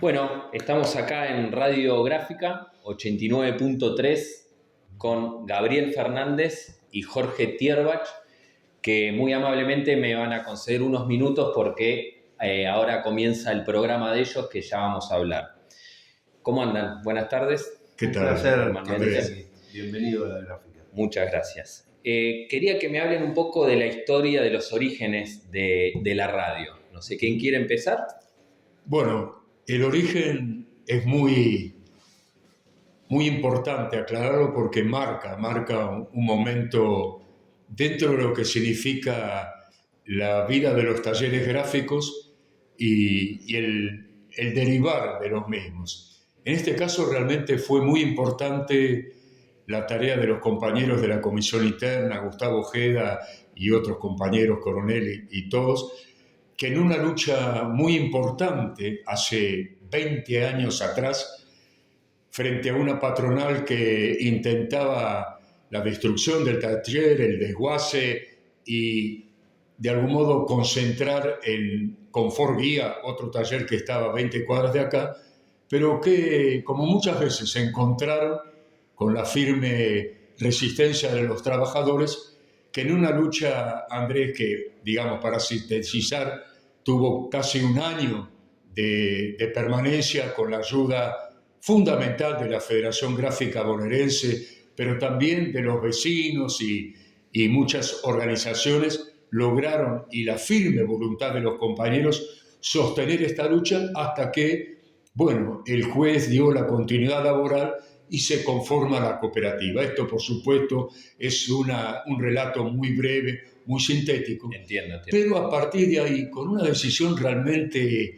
Bueno, estamos acá en Radio Gráfica 89.3 con Gabriel Fernández y Jorge Tierbach, que muy amablemente me van a conceder unos minutos porque ahora comienza el programa de ellos que ya vamos a hablar. ¿Cómo andan? Buenas tardes. ¿Qué tal? Un placer, Andrés. Bienvenido a La Gráfica. Muchas gracias. Quería que me hablen un poco de la historia, de los orígenes de la radio. No sé, ¿quién quiere empezar? Bueno, el origen es muy importante aclararlo porque marca un momento dentro de lo que significa la vida de los talleres gráficos y el derivar de los mismos. En este caso realmente fue muy importante la tarea de los compañeros de la comisión interna, Gustavo Ojeda y otros compañeros, Coronel y todos, que en una lucha muy importante hace 20 años atrás, frente a una patronal que intentaba la destrucción del taller, el desguace y de algún modo concentrar en Confort Guía, otro taller que estaba a 20 cuadras de acá, pero que, como muchas veces, se encontraron con la firme resistencia de los trabajadores, que en una lucha, Andrés, que, digamos, para sintetizar, tuvo casi un año de permanencia con la ayuda fundamental de la Federación Gráfica Bonaerense, pero también de los vecinos y muchas organizaciones lograron, y la firme voluntad de los compañeros, sostener esta lucha hasta que, bueno, el juez dio la continuidad laboral y se conforma la cooperativa. Esto, por supuesto, es un relato muy breve, muy sintético. Entiendo. Pero a partir de ahí, con una decisión realmente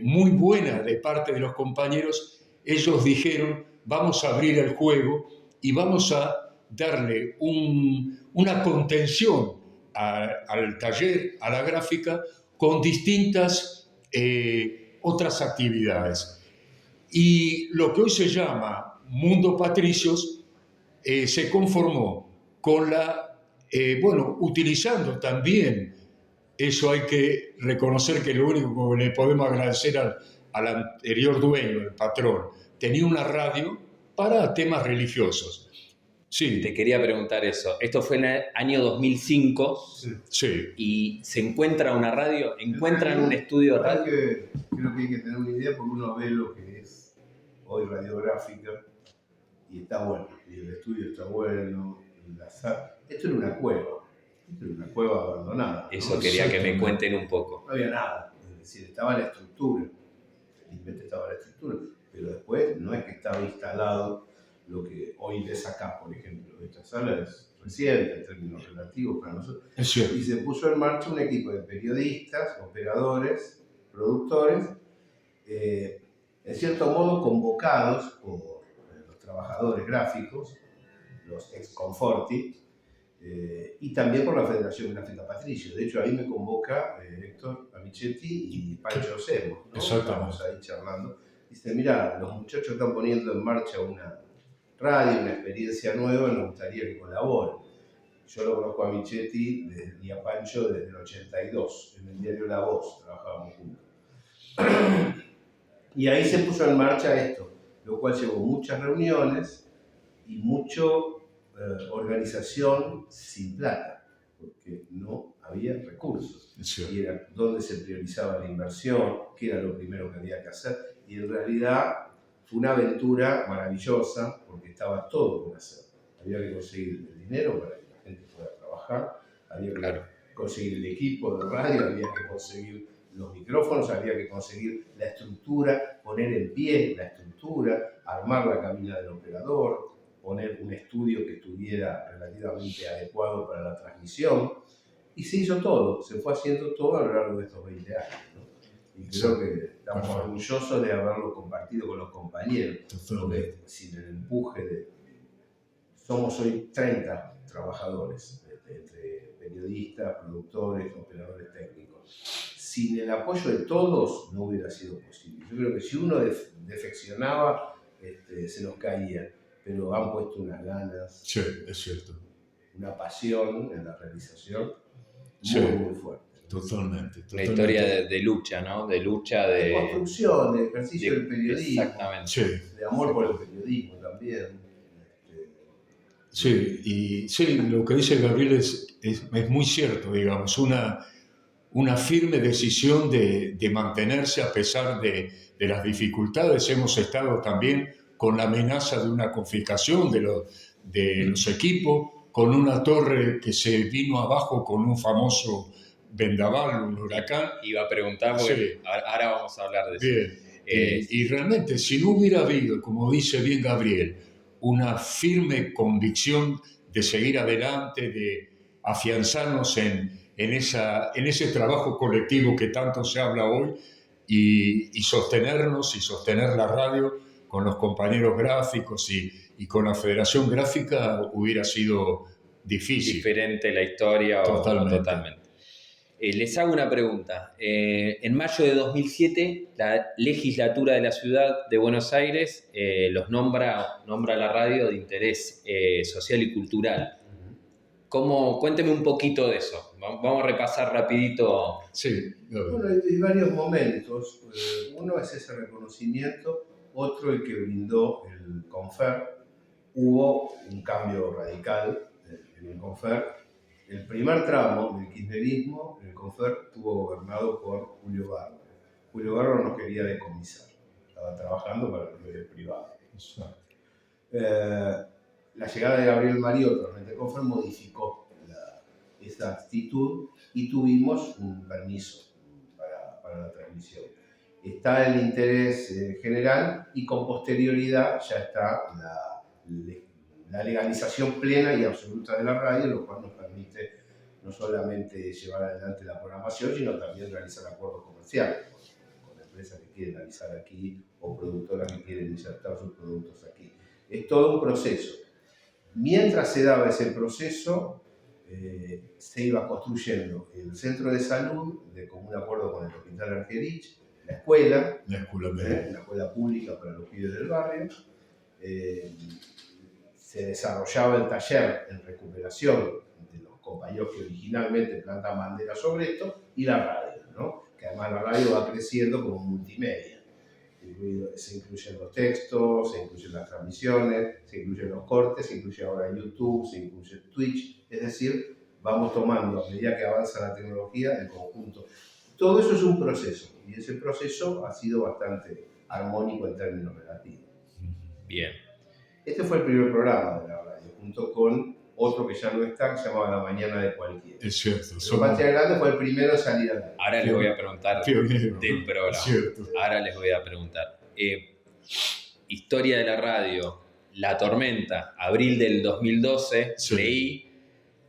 muy buena de parte de los compañeros, ellos dijeron, vamos a abrir el juego y vamos a darle una contención al taller, a la gráfica, con distintas otras actividades. Y lo que hoy se llama Mundo Patricios se conformó con utilizando también, eso hay que reconocer que lo único que le podemos agradecer al anterior dueño, el patrón, tenía una radio para temas religiosos. Sí. Te quería preguntar eso. Esto fue en el año 2005. Sí. ¿Y se encuentra una radio? ¿Encuentran un estudio de radio? Creo que hay que tener una idea porque uno ve lo que es hoy radiográfica y está bueno. Y el estudio está bueno. Esto era una cueva abandonada. Eso quería que me cuenten un poco. No había nada. Es decir, estaba la estructura. Felizmente estaba la estructura. Pero después no es que estaba instalado lo que hoy ves acá, por ejemplo. Esta sala es reciente en términos relativos para nosotros. Y se puso en marcha un equipo de periodistas, operadores, productores, en cierto modo convocados por los trabajadores gráficos, los ex-Conforti, y también por la Federación Gráfica Patricio. De hecho, ahí me convoca Héctor Amichetti y Pancho Semo, ¿no? Estamos ahí charlando. Dice, mira, los muchachos están poniendo en marcha una radio, una experiencia nueva, nos gustaría que colaboren. Yo lo conozco a Michetti y a Pancho desde el 82, en el diario La Voz, trabajábamos juntos. Y ahí se puso en marcha esto, lo cual llevó muchas reuniones y mucha organización sin plata, porque no había recursos. Y era dónde se priorizaba la inversión, qué era lo primero que había que hacer, y en realidad fue una aventura maravillosa porque estaba todo por hacer. Había que conseguir el dinero para que la gente pueda trabajar, había que conseguir el equipo de radio, había que conseguir los micrófonos, había que conseguir la estructura, poner en pie la estructura, armar la cabina del operador, poner un estudio que estuviera relativamente adecuado para la transmisión. Y se hizo todo, se fue haciendo todo a lo largo de estos 20 años, ¿no? Y creo que estamos orgullosos de haberlo compartido con los compañeros, porque sin el empuje somos hoy 30 trabajadores, entre periodistas, productores, operadores técnicos. Sin el apoyo de todos no hubiera sido posible. Yo creo que si uno defeccionaba, se nos caía, pero han puesto unas ganas, sí, es cierto, una pasión en la realización muy fuerte. Totalmente. Una historia de lucha, ¿no? De lucha, de construcción, de ejercicio del periodismo. Exactamente. Sí. De amor por el periodismo también. Sí, y sí, lo que dice Gabriel es muy cierto, digamos, una firme decisión de mantenerse a pesar de las dificultades. Hemos estado también con la amenaza de una confiscación de los equipos, con una torre que se vino abajo con un famoso vendaval, un huracán. Iba a preguntar, porque sí. Ahora vamos a hablar de eso. Bien. Y realmente, si no hubiera habido, como dice bien Gabriel, una firme convicción de seguir adelante, de afianzarnos en ese trabajo colectivo que tanto se habla hoy y sostenernos y sostener la radio con los compañeros gráficos y con la Federación Gráfica, hubiera sido difícil. Diferente la historia. Totalmente. Les hago una pregunta. En mayo de 2007, la legislatura de la ciudad de Buenos Aires los nombra a la radio de interés social y cultural. Cuénteme un poquito de eso. Vamos a repasar rapidito. Sí. Bueno, hay varios momentos. Uno es ese reconocimiento, otro el que brindó el Confer. Hubo un cambio radical en el Confer. El primer tramo del kirchnerismo, el Confer estuvo gobernado por Julio Bárbaro. Julio Bárbaro no quería decomisar, estaba trabajando para los medios privados. La llegada de Gabriel Mariotto al Confer modificó esa actitud y tuvimos un permiso para la transmisión. Está el interés general y con posterioridad ya está la legalización plena y absoluta de la radio, lo cual nos permite no solamente llevar adelante la programación, sino también realizar acuerdos comerciales con empresas que quieren realizar aquí o productoras que quieren insertar sus productos aquí. Es todo un proceso. Mientras se daba ese proceso, se iba construyendo el centro de salud de común acuerdo con el Hospital Argerich, la escuela pública para los pibes del barrio. Se desarrollaba el taller en recuperación de los compañeros que originalmente plantan bandera sobre esto, y la radio, ¿no? Que además la radio va creciendo como multimedia. Se incluyen los textos, se incluyen las transmisiones, se incluyen los cortes, se incluye ahora YouTube, se incluye Twitch. Es decir, vamos tomando, a medida que avanza la tecnología, el conjunto. Todo eso es un proceso, y ese proceso ha sido bastante armónico en términos relativos. Bien. Este fue el primer programa de la radio, junto con otro que ya no está, que se llamaba La Mañana de Cualquiera. Es cierto. Sebastián Grande fue el primero en salir al aire. Ahora les voy a preguntar del programa. Cierto. Ahora les voy a preguntar. Historia de la radio, La Tormenta, abril del 2012, sí. Leí.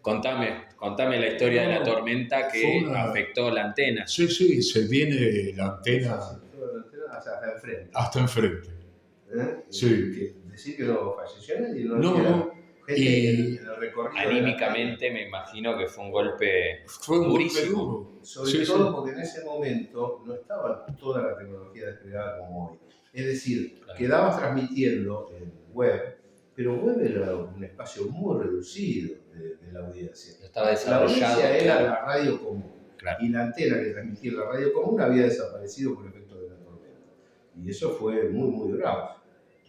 Contame la historia de La Tormenta que afectó la antena. Sí, se viene la antena. Hasta enfrente. Hasta enfrente. Sí. Decir que no falleció nadie, no. Y anímicamente me imagino que fue un golpe durísimo. Sobre todo porque en ese momento no estaba toda la tecnología desplegada como hoy. Es decir, quedabas transmitiendo en web, pero web era un espacio muy reducido de la audiencia. Estaba desarrollado. La audiencia era la radio común. Claro. Y la antena que transmitía la radio común había desaparecido por efecto de la tormenta. Y eso fue muy, muy grave.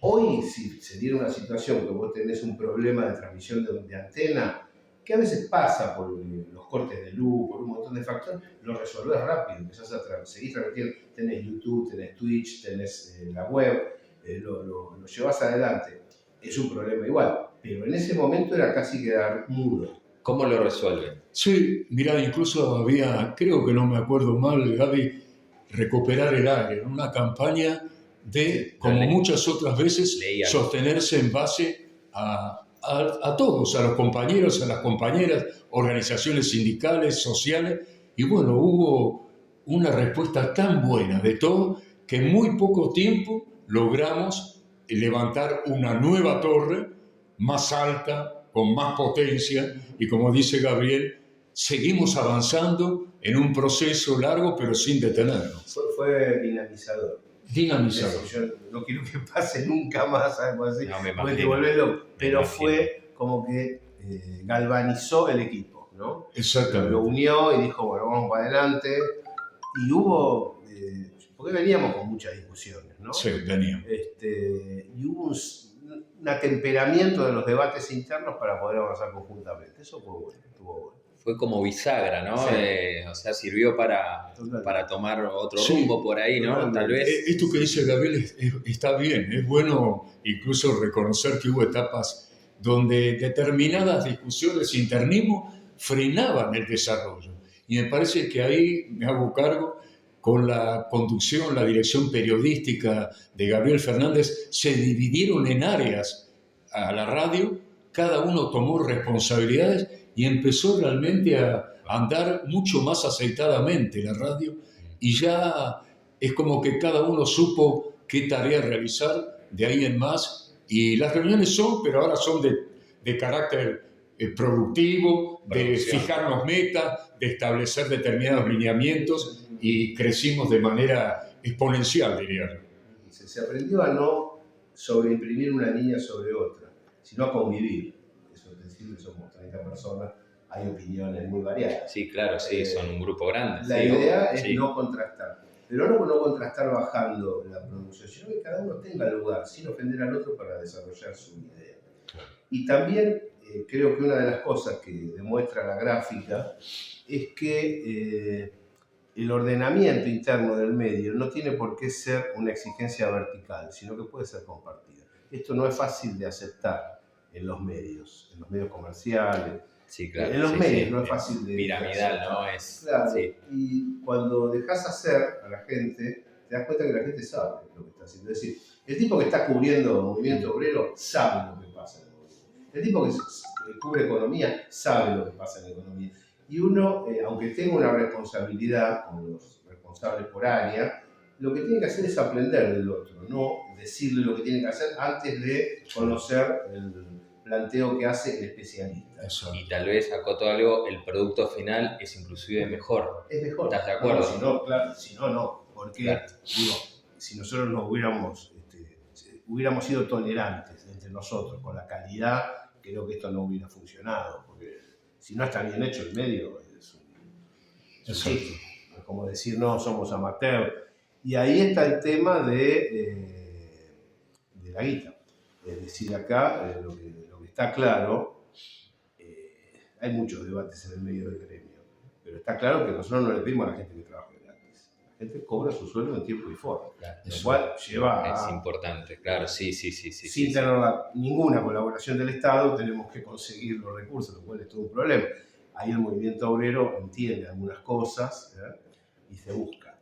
Hoy, si se diera una situación que vos tenés un problema de transmisión de antena, que a veces pasa por los cortes de luz, por un montón de factores, lo resolvés rápido, empezás a seguir transmitiendo, tenés YouTube, tenés Twitch, tenés la web, lo llevas adelante. Es un problema igual, pero en ese momento era casi quedar mudo. ¿Cómo lo resuelven? Sí, mirá, incluso había, creo que no me acuerdo mal, Gaby, recuperar el aire, una campaña de, como muchas otras veces, sostenerse en base a todos, a los compañeros, a las compañeras, organizaciones sindicales, sociales, y bueno, hubo una respuesta tan buena de todo que en muy poco tiempo logramos levantar una nueva torre más alta, con más potencia, y como dice Gabriel, seguimos avanzando en un proceso largo pero sin detenernos. Fue dinamizador. Yo no quiero que pase nunca más algo así, no me porque te volvés loco, pero fue como que galvanizó el equipo. ¿no? Exactamente. Lo unió y dijo, bueno, vamos para adelante. Y hubo, porque veníamos con muchas discusiones, ¿no? Sí, veníamos. Y hubo un atemperamiento de los debates internos para poder avanzar conjuntamente. Eso fue bueno, estuvo bueno. Fue como bisagra, ¿no? Sí. O sea, sirvió para tomar otro rumbo por ahí, ¿no? Totalmente. Tal vez. Esto que dice Gabriel está bien. Es bueno incluso reconocer que hubo etapas donde determinadas discusiones, internismo, frenaban el desarrollo. Y me parece que ahí me hago cargo con la conducción, la dirección periodística de Gabriel Fernández, se dividieron en áreas a la radio, cada uno tomó responsabilidades y empezó realmente a andar mucho más aceitadamente la radio, y ya es como que cada uno supo qué tarea realizar de ahí en más, y las reuniones pero ahora son de carácter productivo, de fijarnos metas, de establecer determinados lineamientos, y crecimos de manera exponencial, diría yo. Se aprendió a no sobreimprimir una línea sobre otra, sino a convivir. Eso es decir, somos 30 personas, hay opiniones muy variadas. Sí, claro, sí, son un grupo grande. La sí, idea es sí. no contrastar, pero no contrastar bajando la producción, sino que cada uno tenga lugar, sin ofender al otro, para desarrollar su idea. Y también creo que una de las cosas que demuestra la gráfica es que el ordenamiento interno del medio no tiene por qué ser una exigencia vertical, sino que puede ser compartida. Esto no es fácil de aceptar en los medios comerciales. Sí, claro. En los medios no es fácil de piramidal, ¿no? Claro, sí. Y cuando dejas hacer a la gente, te das cuenta que la gente sabe lo que está haciendo. Es decir, el tipo que está cubriendo el movimiento obrero sabe lo que pasa en el movimiento. El tipo que cubre economía sabe lo que pasa en la economía. Y uno, aunque tenga una responsabilidad con los responsables por área, lo que tiene que hacer es aprender del otro, no decirle lo que tiene que hacer antes de conocer el planteo que hace el especialista. Y tal vez, acoto algo, el producto final es inclusive mejor. Es mejor. ¿Estás de acuerdo? No, si no, claro, si no, no. Porque, claro, digo, si nosotros nos hubiéramos sido tolerantes entre nosotros con la calidad, creo que esto no hubiera funcionado. Porque si no está bien hecho el medio, es un chiste. Es como decir, no, somos amateur. Y ahí está el tema de la guita. Es decir, acá lo que está claro, hay muchos debates en el medio del gremio, pero está claro que nosotros no le pedimos a la gente que trabaje gratis. La gente cobra su sueldo en tiempo y forma, lo cual lleva es importante, claro, sí. Sin tener ninguna colaboración del Estado, tenemos que conseguir los recursos, lo cual es todo un problema. Ahí el movimiento obrero entiende algunas cosas y se busca.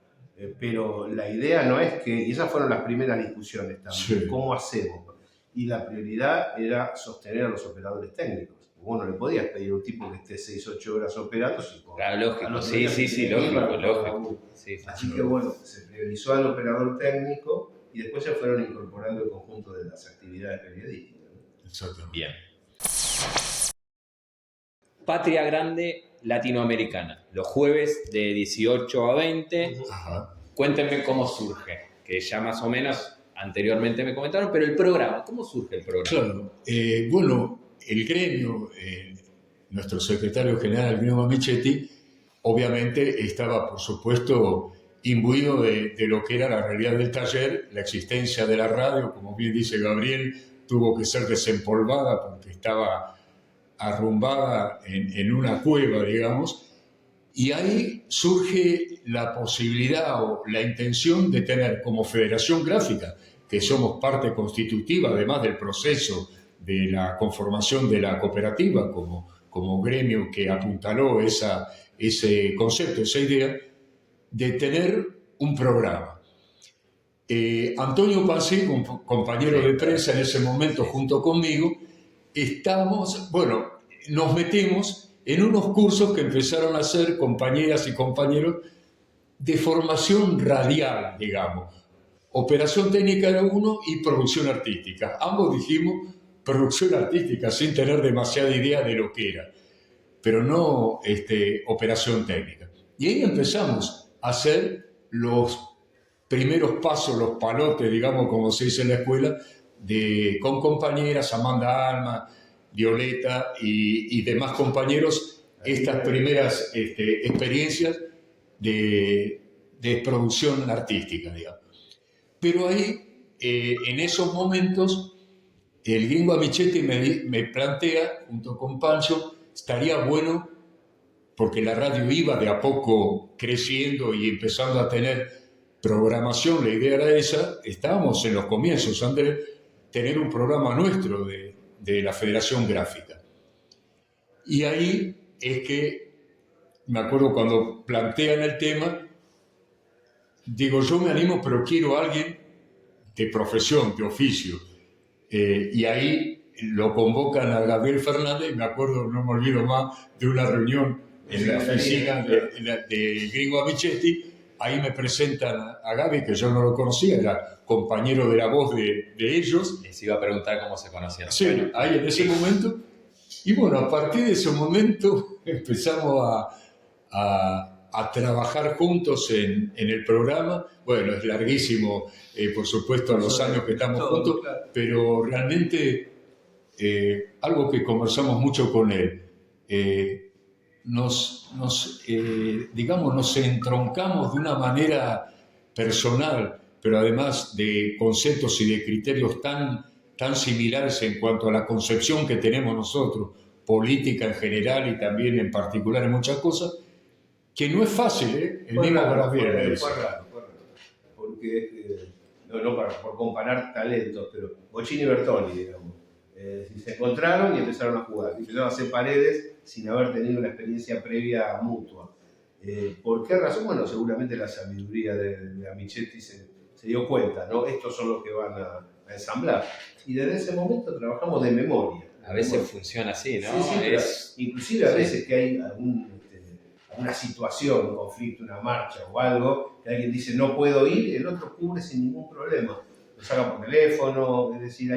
Pero la idea no es que, y esas fueron las primeras discusiones también, ¿cómo hacemos? Y la prioridad era sostener a los operadores técnicos. Vos no le podías pedir a un tipo que esté 6-8 horas operando. Claro, lógico, sí, lógico. Así que bueno, se priorizó al operador técnico y después se fueron incorporando el conjunto de las actividades periodísticas. Exactamente. Bien. Patria Grande Latinoamericana, los jueves de 18 a 20. Ajá. Cuéntenme cómo surge, que ya más o menos anteriormente me comentaron, pero el programa, ¿cómo surge el programa? Claro, bueno, el gremio, nuestro secretario general, Guillermo Michetti, obviamente estaba, por supuesto, imbuido de lo que era la realidad del taller, la existencia de la radio, como bien dice Gabriel, tuvo que ser desempolvada porque estaba arrumbada en una cueva, digamos, y ahí surge la posibilidad o la intención de tener como Federación Gráfica, que somos parte constitutiva, además del proceso de la conformación de la cooperativa como gremio que apuntaló ese concepto, esa idea, de tener un programa. Antonio Pansy, compañero de prensa en ese momento junto conmigo, nos metimos en unos cursos que empezaron a hacer compañeras y compañeros de formación radial, digamos. Operación técnica era uno y producción artística. Ambos dijimos producción artística sin tener demasiada idea de lo que era, pero no operación técnica. Y ahí empezamos a hacer los primeros pasos, los palotes, digamos, como se dice en la escuela, con compañeras, Amanda Alma, Violeta y demás compañeros, estas primeras experiencias de producción artística, digamos. Pero ahí, en esos momentos, el Gringo Amichetti me plantea, junto con Pancho, estaría bueno, porque la radio iba de a poco creciendo y empezando a tener programación, la idea era esa, estábamos en los comienzos, Andrés, tener un programa nuestro de la Federación Gráfica. Y ahí es que, me acuerdo cuando plantean el tema, digo, yo me animo, pero quiero a alguien de profesión, de oficio. Y ahí lo convocan a Gabriel Fernández, me acuerdo, no me olvido más, de una reunión en la oficina de Gringo Amichetti. Ahí me presentan a Gaby, que yo no lo conocía, era compañero de la voz de ellos. Les iba a preguntar cómo se conocían. Sí, bueno, ahí en ese momento. Y bueno, a partir de ese momento empezamos a trabajar juntos en el programa. Bueno, es larguísimo, por supuesto, los años que estamos juntos, pero realmente algo que conversamos mucho con él. Nos entroncamos de una manera personal, pero además de conceptos y de criterios tan similares en cuanto a la concepción que tenemos nosotros, política en general y también en particular en muchas cosas, que no es fácil, ¿eh? El mismo Gabriel. Fue raro. Porque, por comparar talentos, pero Bochini y Bertoni, digamos, se encontraron y empezaron a jugar, empezaron a hacer paredes sin haber tenido una experiencia previa mutua. ¿Por qué razón? Bueno, seguramente la sabiduría de Amichetti se dio cuenta, ¿no? Estos son los que van a ensamblar. Y desde ese momento trabajamos de memoria. A veces funciona así, ¿no? Sí, inclusive a veces que hay una situación, un conflicto, una marcha o algo, que alguien dice no puedo ir, el otro cubre sin ningún problema. Lo saca por teléfono, es decir,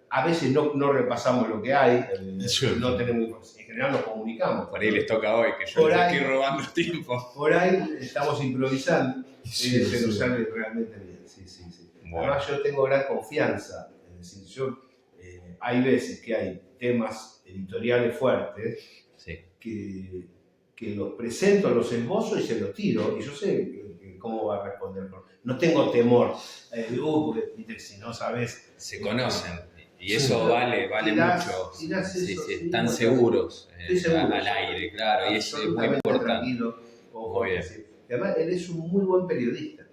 a veces no repasamos lo que hay, no tenemos información, en general nos comunicamos. Por ahí les toca hoy, que yo les estoy robando tiempo. Por ahí estamos improvisando, pero sale realmente bien. Sí. Bueno. Además yo tengo gran confianza, es decir, hay veces que hay temas editoriales fuertes que los presento, los esbozo y se los tiro, y yo sé cómo va a responder. No tengo temor, porque si no sabes... Se conocen. Y eso vale mucho. Están seguros al aire, claro, y eso es muy importante. Tranquilo, muy bien. Y además, él es un muy buen periodista.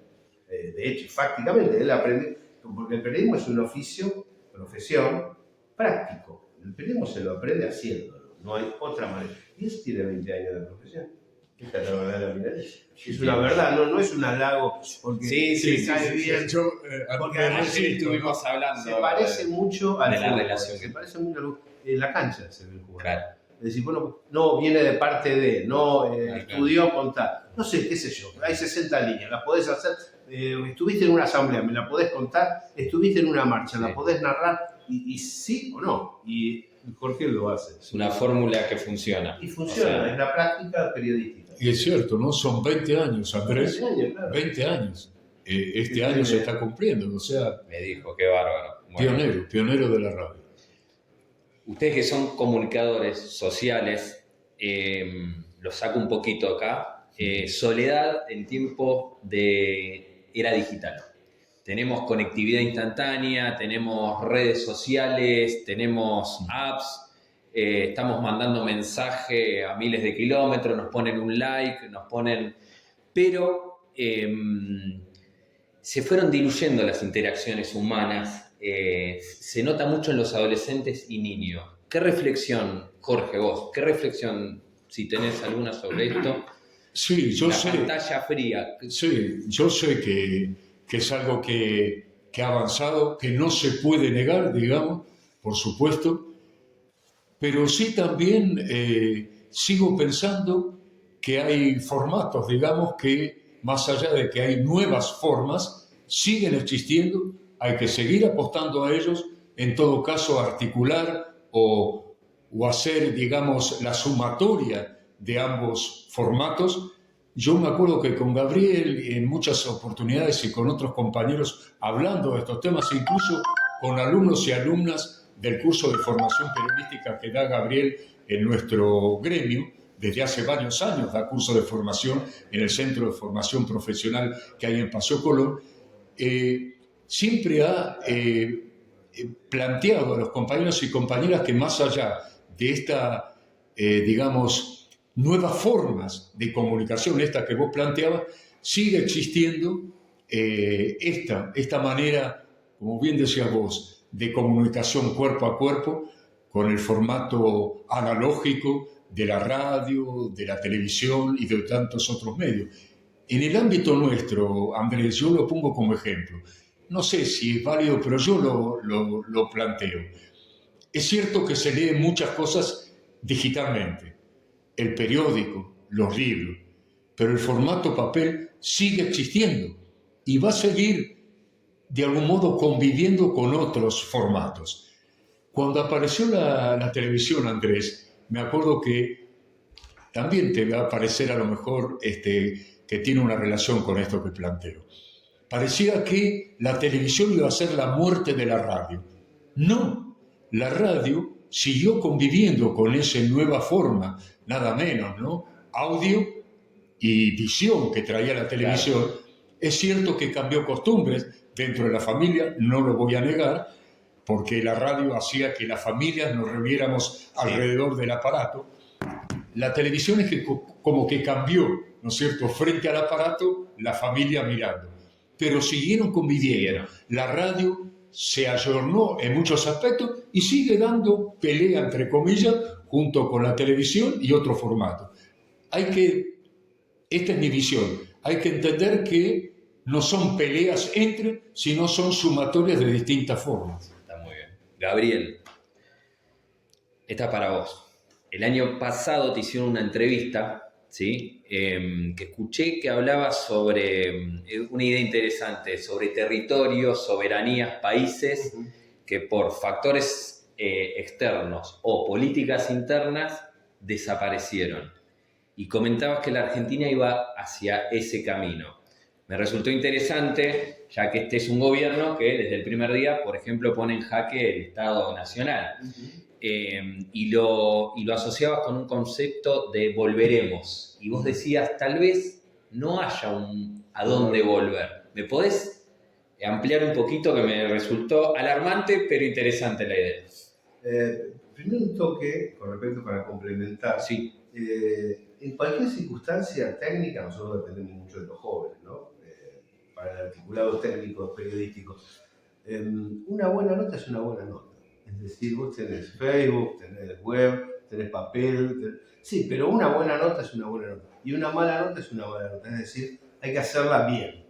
De hecho, fácticamente, él aprende, porque el periodismo es un oficio, profesión, práctico. El periodismo se lo aprende haciéndolo, no hay otra manera. Y él tiene 20 años de profesión. Esta es la verdad de la mirada. Es una verdad, no es un halago porque se cae bien. Porque ayer estuvimos hablando. Se parece mucho a la relación. Se parece mucho en la cancha se ve el jugador. Claro. Es decir, bueno, no viene de parte de, no estudió contar. No sé, qué sé yo, hay 60 líneas, las podés hacer. Estuviste en una asamblea, me la podés contar. Estuviste en una marcha, la podés narrar. Y sí o no. Y Jorge lo hace. Es una fórmula que funciona. Y funciona, es la práctica periodística. Y es cierto, ¿no? Son 20 años, Andrés. 20 años, claro. 20 años. Este año se está cumpliendo, o sea... Me dijo, qué bárbaro. Bueno. Pionero de la radio. Ustedes que son comunicadores sociales, los saco un poquito acá. Soledad en tiempo de era digital. Tenemos conectividad instantánea, tenemos redes sociales, tenemos apps, estamos mandando mensaje a miles de kilómetros, nos ponen un like, pero se fueron diluyendo las interacciones humanas, se nota mucho en los adolescentes y niños. ¿Qué reflexión, Jorge, vos, si tenés alguna sobre esto? Sí, yo sé. La pantalla fría. Sí, yo sé que es algo que ha avanzado, que no se puede negar, digamos, por supuesto, pero sí también sigo pensando que hay formatos, digamos, que más allá de que hay nuevas formas, siguen existiendo, hay que seguir apostando a ellos, en todo caso articular o hacer, digamos, la sumatoria de ambos formatos. Yo me acuerdo que con Gabriel en muchas oportunidades y con otros compañeros hablando de estos temas, incluso con alumnos y alumnas del curso de formación periodística que da Gabriel en nuestro gremio. Desde hace varios años da curso de formación en el Centro de Formación Profesional que hay en Paseo Colón. Siempre ha planteado a los compañeros y compañeras que más allá de esta, digamos, nuevas formas de comunicación, esta que vos planteabas, sigue existiendo esta manera, como bien decías vos, de comunicación cuerpo a cuerpo, con el formato analógico de la radio, de la televisión y de tantos otros medios. En el ámbito nuestro, Andrés, yo lo pongo como ejemplo. No sé si es válido, pero yo lo planteo. Es cierto que se leen muchas cosas digitalmente, el periódico, los libros, pero el formato papel sigue existiendo y va a seguir de algún modo conviviendo con otros formatos. Cuando apareció la televisión, Andrés, me acuerdo que también te va a parecer a lo mejor que tiene una relación con esto que planteo. Parecía que la televisión iba a ser la muerte de la radio. No, la radio siguió conviviendo con esa nueva forma, nada menos, ¿no? Audio y visión que traía la televisión. Claro. Es cierto que cambió costumbres dentro de la familia, no lo voy a negar, porque la radio hacía que las familias nos reuniéramos alrededor del aparato. La televisión es que como que cambió, ¿no es cierto?, frente al aparato, la familia mirando. Pero siguieron conviviendo. La radio se ayornó en muchos aspectos y sigue dando pelea, entre comillas, junto con la televisión y otro formato. Esta es mi visión, hay que entender que no son peleas entre, sino son sumatorias de distintas formas. Está muy bien. Gabriel, esta es para vos. El año pasado te hicieron una entrevista, ¿sí? Que escuché que hablaba sobre una idea interesante, sobre territorios, soberanías, países, que por factores externos o políticas internas desaparecieron. Y comentabas que la Argentina iba hacia ese camino. Me resultó interesante, ya que este es un gobierno que desde el primer día, por ejemplo, pone en jaque el Estado Nacional. Y lo asociabas con un concepto de volveremos. Y vos decías, tal vez no haya a dónde volver. ¿Me podés ampliar un poquito, que me resultó alarmante, pero interesante la idea? Primero un toque, con respecto para complementar. Sí. En cualquier circunstancia técnica, nosotros dependemos mucho de los jóvenes, ¿no? Para el articulado técnico periodístico. Una buena nota es una buena nota. Es decir, vos tenés Facebook, tenés web, tenés papel. Sí, pero una buena nota es una buena nota. Y una mala nota es una mala nota. Es decir, hay que hacerla bien.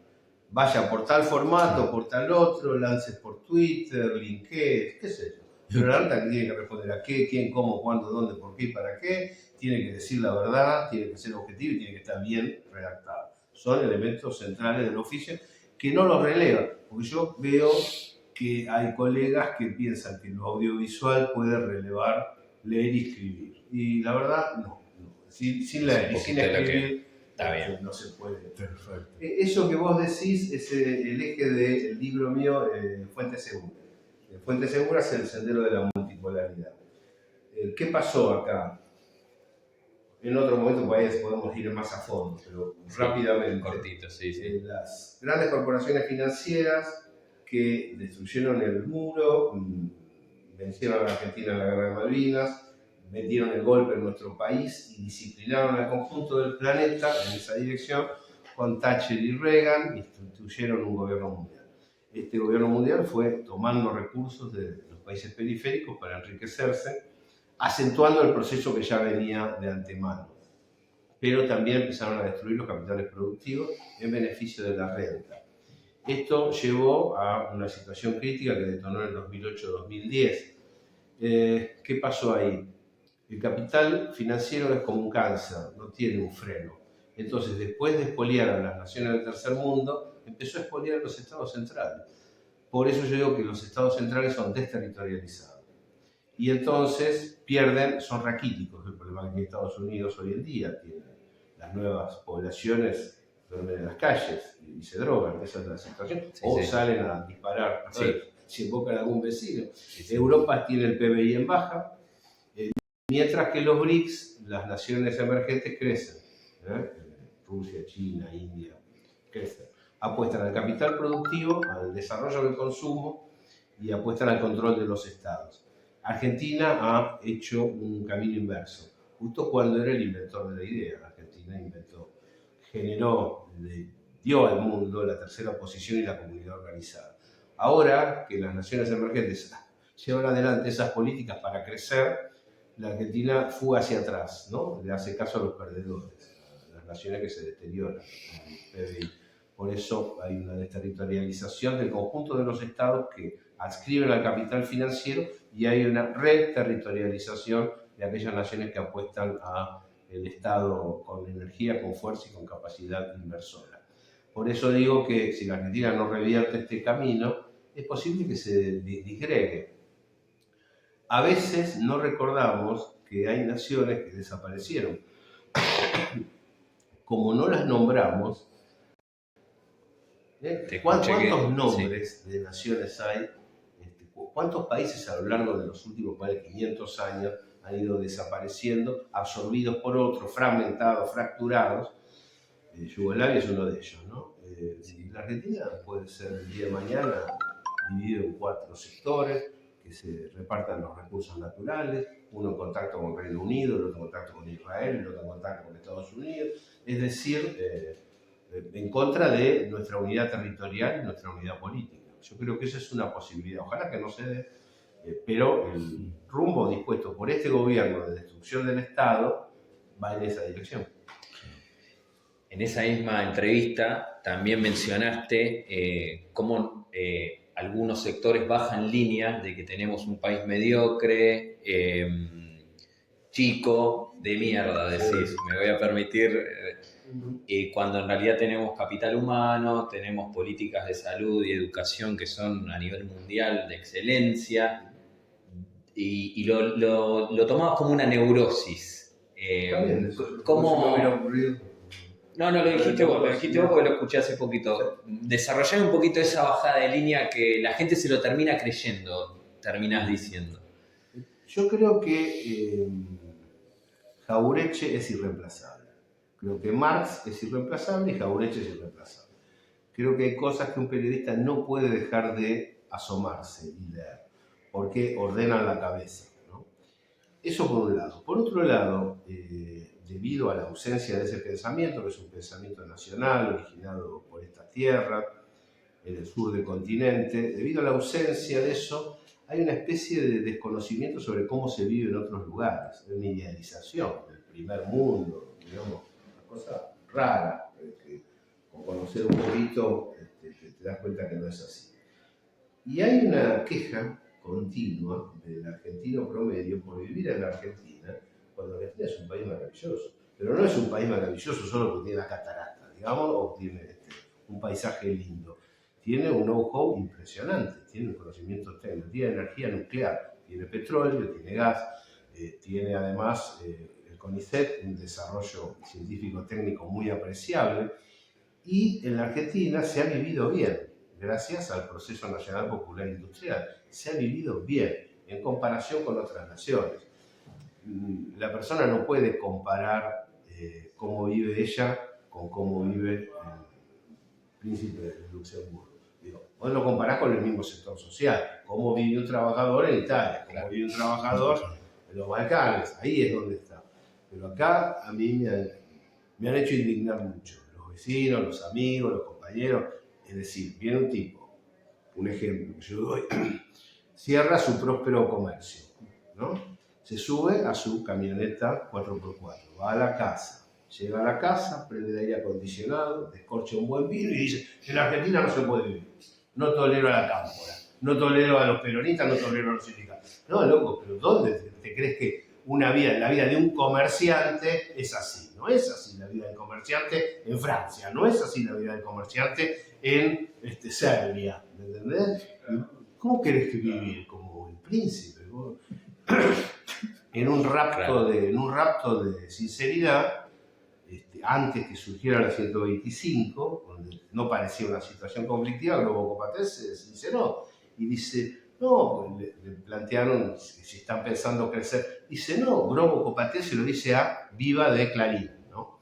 Vaya por tal formato, por tal otro, lances por Twitter, LinkedIn, qué sé yo. Pero la nota que tiene que responder a qué, quién, cómo, cuándo, dónde, por qué y para qué, tiene que decir la verdad, tiene que ser objetivo y tiene que estar bien redactado. Son elementos centrales del oficio que no los relevan, porque yo veo que hay colegas que piensan que lo audiovisual puede relevar leer y escribir. Y la verdad, no. Sin leer y sin escribir, está bien. No se puede. Perfecto. Eso que vos decís es el eje del libro mío, Fuente Segura. Fuente Segura es el sendero de la multipolaridad. ¿Qué pasó acá? En otro momento podemos ir más a fondo, pero rápidamente. Cortito, sí. Las grandes corporaciones financieras que destruyeron el muro, vencieron a la Argentina en la Guerra de Malvinas, metieron el golpe en nuestro país y disciplinaron al conjunto del planeta en esa dirección, con Thatcher y Reagan, instituyeron un gobierno mundial. Este gobierno mundial fue tomando recursos de los países periféricos para enriquecerse, acentuando el proceso que ya venía de antemano. Pero también empezaron a destruir los capitales productivos en beneficio de la renta. Esto llevó a una situación crítica que detonó en el 2008-2010. ¿Qué pasó ahí? El capital financiero es como un cáncer, no tiene un freno. Entonces, después de expoliar a las naciones del tercer mundo, empezó a expoliar a los estados centrales. Por eso yo digo que los estados centrales son desterritorializados. Y entonces son raquíticos. El problema que tiene Estados Unidos hoy en día tiene las nuevas poblaciones duermen en las calles y se drogan, esa es la situación, salen a disparar. Sí. se invocan a algún vecino. Europa tiene el PBI en baja, mientras que los BRICS, las naciones emergentes, crecen. Rusia, China, India, crecen. Apuestan al capital productivo, al desarrollo del consumo y apuestan al control de los estados. Argentina ha hecho un camino inverso, justo cuando era el inventor de la idea. Argentina dio al mundo la tercera posición y la comunidad organizada. Ahora que las naciones emergentes llevan adelante esas políticas para crecer, la Argentina fuga hacia atrás, ¿no? Le hace caso a los perdedores, a las naciones que se deterioran, el PBI. Por eso hay una desterritorialización del conjunto de los estados que adscriben al capital financiero y hay una reterritorialización de aquellas naciones que apuestan al Estado con energía, con fuerza y con capacidad inversora. Por eso digo que si la Argentina no revierte este camino, es posible que se disgregue. A veces no recordamos que hay naciones que desaparecieron. Como no las nombramos, ¿cuántos nombres de naciones hay? ¿Cuántos países a lo largo de los últimos 500 años han ido desapareciendo, absorbidos por otros, fragmentados, fracturados? Yugoslavia es uno de ellos, ¿no? La Argentina puede ser el día de mañana dividido en 4 sectores que se repartan los recursos naturales, uno en contacto con el Reino Unido, el otro en contacto con Israel, el otro en contacto con Estados Unidos, es decir, en contra de nuestra unidad territorial y nuestra unidad política. Yo creo que esa es una posibilidad, ojalá que no se dé, pero el rumbo dispuesto por este gobierno de destrucción del Estado va en esa dirección. En esa misma entrevista también mencionaste cómo algunos sectores bajan líneas de que tenemos un país mediocre, chico, de mierda, decís, me voy a permitir, cuando en realidad tenemos capital humano, tenemos políticas de salud y educación que son a nivel mundial de excelencia, y lo tomamos como una neurosis. ¿Cómo? No, lo dijiste vos porque lo escuché hace poquito. Desarrollar un poquito esa bajada de línea que la gente se lo termina creyendo, terminás diciendo. Yo creo que Jauretche es irreemplazable. Creo que Marx es irreemplazable y Jauretche es irreemplazable. Creo que hay cosas que un periodista no puede dejar de asomarse y leer, porque ordenan la cabeza, ¿no? Eso por un lado. Por otro lado, debido a la ausencia de ese pensamiento, que es un pensamiento nacional, originado por esta tierra, en el sur del continente, debido a la ausencia de eso, hay una especie de desconocimiento sobre cómo se vive en otros lugares, una idealización del primer mundo, digamos, una cosa rara, que con conocer un poquito te das cuenta que no es así. Y hay una queja continua del argentino promedio por vivir en la Argentina, cuando Argentina es un país maravilloso, pero no es un país maravilloso solo porque tiene la catarata, digamos, o tiene un paisaje lindo. Tiene un know-how impresionante, tiene un conocimiento técnico, tiene energía nuclear, tiene petróleo, tiene gas, tiene además el CONICET, un desarrollo científico-técnico muy apreciable, y en la Argentina se ha vivido bien, gracias al proceso nacional popular industrial, se ha vivido bien en comparación con otras naciones. La persona no puede comparar cómo vive ella con cómo vive el príncipe de Luxemburgo. Vos lo comparás con el mismo sector social. Cómo vive un trabajador en Italia, cómo vive un trabajador en los Balcanes, ahí es donde está. Pero acá a mí me han hecho indignar mucho. Los vecinos, los amigos, los compañeros. Es decir, viene un tipo, un ejemplo que yo doy, cierra su próspero comercio, ¿no? Se sube a su camioneta 4x4, va a la casa, llega a la casa, prende el aire acondicionado, descorcha un buen vino y dice: en Argentina no se puede vivir, no tolero a la cámpora, no tolero a los peronistas, no tolero a los sindicatos. No, loco, pero ¿dónde te crees que la vida de un comerciante es así? No es así la vida del comerciante en Francia, no es así la vida del comerciante en Serbia, ¿me entendés? ¿Cómo querés que vivir? Como el príncipe, ¿no? En un rapto de sinceridad, antes que surgiera la 125, donde no parecía una situación conflictiva, Globo Copatés se sinceró y dice, no, le plantearon si están pensando crecer. Dice, no, Grobo Copatía se lo dice a Viva de Clarín, ¿no?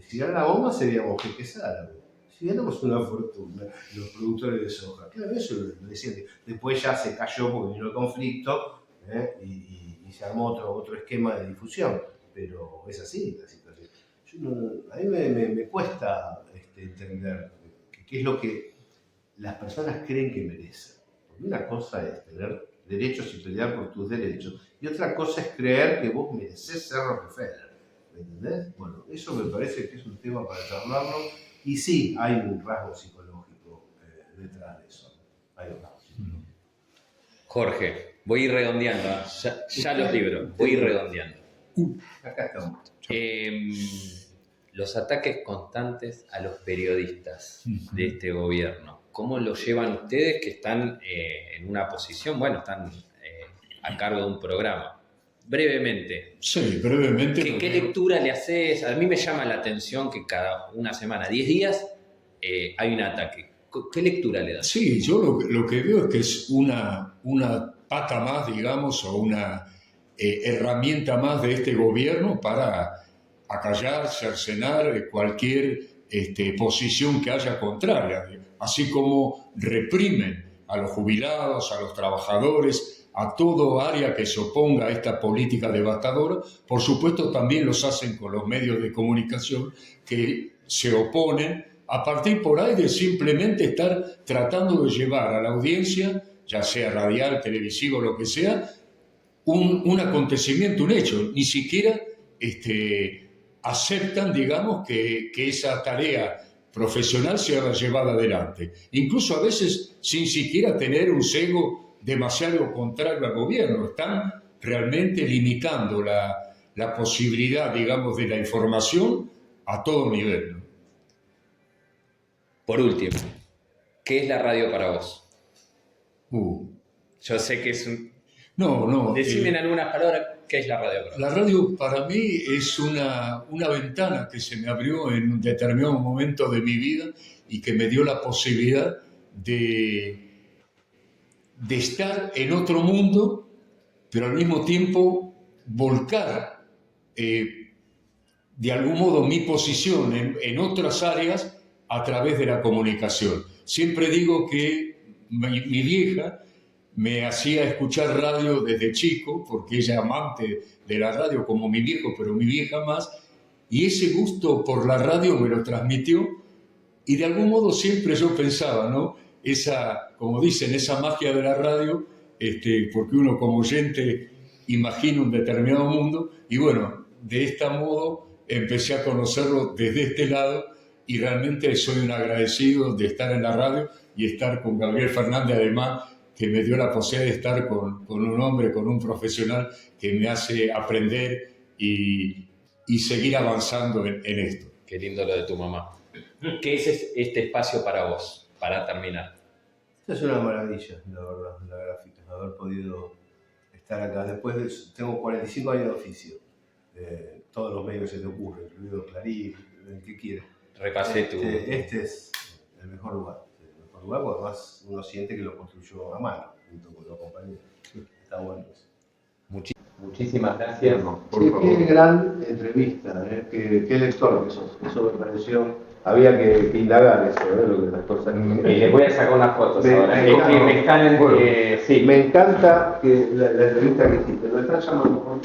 Si gana la bomba seríamos Jeques Árabes. Si ganamos una fortuna, los productores de soja. Claro, eso lo decían. Después ya se cayó porque vino el conflicto y se armó otro esquema de difusión. Pero es así la situación. A mí me cuesta entender qué es lo que las personas creen que merecen. Porque una cosa es tener derechos y pelear por tus derechos, y otra cosa es creer que vos merecés ser Rockefeller. ¿Me entendés? Bueno, eso me parece que es un tema para charlarlo, y sí, hay un rasgo psicológico detrás de eso. Hay un rasgo psicológico. Jorge, voy a ir redondeando, ya los libros, voy a ir redondeando. Acá estamos. Los ataques constantes a los periodistas de este gobierno, ¿cómo lo llevan ustedes que están en una posición, bueno, están a cargo de un programa? Brevemente. Sí, brevemente. ¿Qué lectura le haces? A mí me llama la atención que cada una semana, 10 días, hay un ataque. ¿Qué lectura le das? Sí, yo lo que veo es que es una pata más, digamos, o una herramienta más de este gobierno para acallar, cercenar cualquier posición que haya contraria, así como reprimen a los jubilados, a los trabajadores, a todo área que se oponga a esta política devastadora. Por supuesto, también los hacen con los medios de comunicación que se oponen a partir por ahí de simplemente estar tratando de llevar a la audiencia, ya sea radial, televisivo, lo que sea, un acontecimiento, un hecho. Ni siquiera aceptan, digamos, que esa tarea profesional sea llevada adelante. Incluso a veces sin siquiera tener un sesgo demasiado contrario al gobierno. Están realmente limitando la posibilidad, digamos, de la información a todo nivel, ¿no? Por último, ¿qué es la radio para vos? Yo sé que es un... No. Decime en algunas palabras qué es la radio para vos. La radio para mí es una ventana que se me abrió en un determinado momento de mi vida y que me dio la posibilidad de estar en otro mundo, pero al mismo tiempo volcar de algún modo mi posición en otras áreas a través de la comunicación. Siempre digo que mi vieja me hacía escuchar radio desde chico, porque ella es amante de la radio como mi viejo, pero mi vieja más, y ese gusto por la radio me lo transmitió, y de algún modo siempre yo pensaba, ¿no? Esa, como dicen, esa magia de la radio, porque uno como oyente imagina un determinado mundo, y bueno, de este modo empecé a conocerlo desde este lado, y realmente soy un agradecido de estar en la radio y estar con Gabriel Fernández, además, que me dio la posibilidad de estar con un hombre, con un profesional que me hace aprender y seguir avanzando en esto. Qué lindo lo de tu mamá. ¿Qué es este espacio para vos, para terminar? Es una maravilla, la verdad, la gráfica, haber podido estar acá. Tengo 45 años de oficio. Todos los medios se te ocurren, incluido Clarín, el que quieras. Repasé Este es el mejor lugar. Porque además uno siente que lo construyó a mano, junto con los compañeros. Está bueno eso. Muchísimas gracias. Qué gran entrevista, qué lector que sos. Eso me pareció. Había que indagar eso, lo que las cosas. Les voy a sacar unas fotos ahora. Me encanta que la entrevista que hiciste. Lo están llamando.